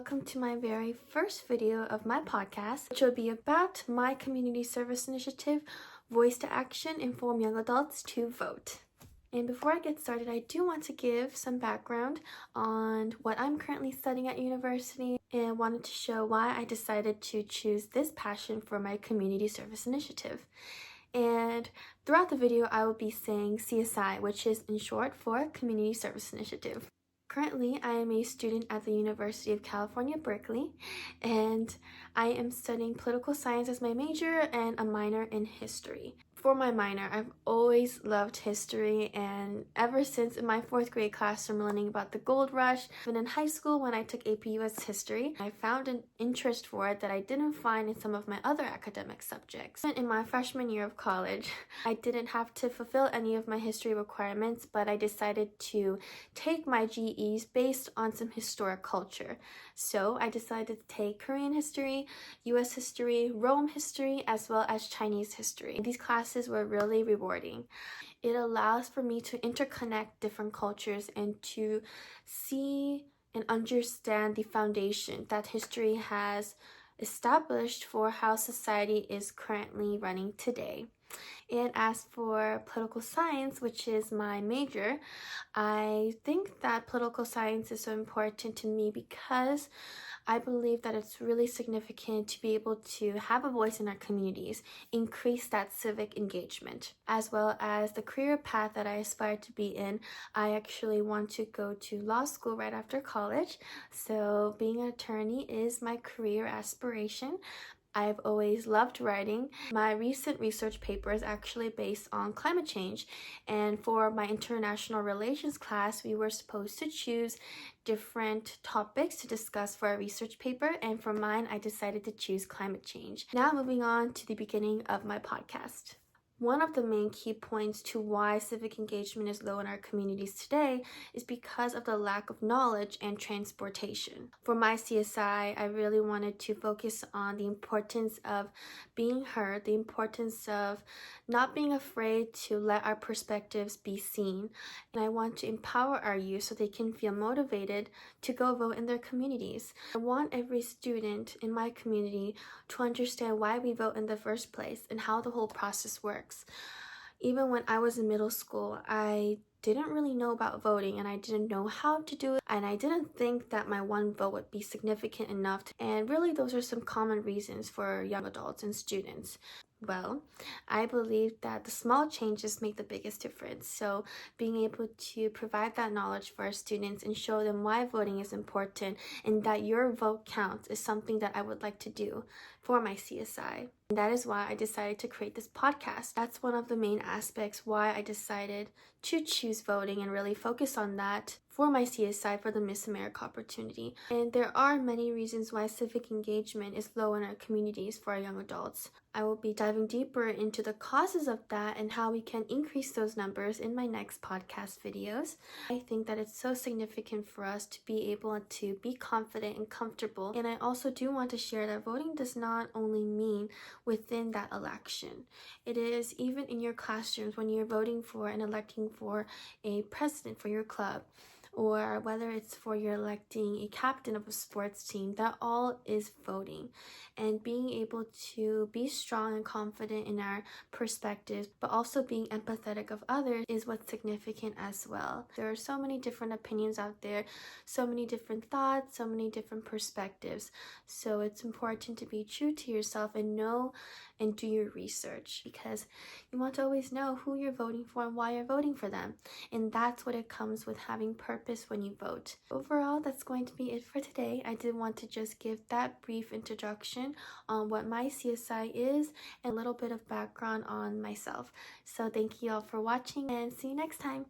welcome to my very first video of my podcast, which will be about my community service initiative, Voice to Action, Inform Young Adults to Vote. And before I get started, I do want to give some background on what I'm currently studying at university and wanted to show why I decided to choose this passion for my community service initiative. And throughout the video, I will be saying CSI, which is in short for Community Service Initiative. Currently, I am a student at the University of California, Berkeley, and I am studying political science as my major and a minor in history. For my minor, I've always loved history, and ever since in my 4th grade classroom learning about the gold rush, and in high school when I took AP US history, I found an interest for it that I didn't find in some of my other academic subjects. In my freshman year of college, I didn't have to fulfill any of my history requirements, but I decided to take my GEs based on some historic culture. So I decided to take Korean history, US history, Rome history, as well as Chinese history. These classes were really rewarding. It allows for me to interconnect different cultures and to see and understand the foundation that history has established for how society is currently running today. And as for political science, which is my major, I think that political science is so important to me because I believe that it's really significant to be able to have a voice in our communities, increase that civic engagement, as well as the career path that I aspire to be in. I actually want to go to law school right after college, so being an attorney is my career aspiration. I've always loved writing. My recent research paper is actually based on climate change, and for my international relations class, we were supposed to choose different topics to discuss for our research paper, and for mine, I decided to choose climate change. Now moving on to the beginning of my podcast. One of the main key points to why civic engagement is low in our communities today is because of the lack of knowledge and transportation. For my CSI, I really wanted to focus on the importance of being heard, the importance of not being afraid to let our perspectives be seen, and I want to empower our youth so they can feel motivated to go vote in their communities. I want every student in my community to understand why we vote in the first place and how the whole process works. Even when I was in middle school, I didn't really know about voting and I didn't know how to do it, and I didn't think that my one vote would be significant enough and really those are some common reasons for young adults and students. Well, I believe that the small changes make the biggest difference. So being able to provide that knowledge for our students and show them why voting is important and that your vote counts is something that I would like to do for my CSI. And that is why I decided to create this podcast. That's one of the main aspects why I decided to choose voting and really focus on that for my CSI for the Miss America opportunity. And there are many reasons why civic engagement is low in our communities for our young adults. I will be diving deeper into the causes of that and how we can increase those numbers in my next podcast videos. I think that it's so significant for us to be able to be confident and comfortable. And I also do want to share that voting does not only mean within that election. It is even in your classrooms when you're voting for and electing for a president for your club, or whether it's for you're electing a captain of a sports team, that all is voting. And being able to be strong and confident in our perspectives, but also being empathetic of others is what's significant as well. There are so many different opinions out there, so many different thoughts, so many different perspectives. So it's important to be true to yourself and know and do your research, because you want to always know who you're voting for and why you're voting for them. And that's what it comes with having purpose when you vote. Overall, that's going to be it for today. I did want to just give that brief introduction on what my CSI is and a little bit of background on myself. So thank you all for watching and see you next time.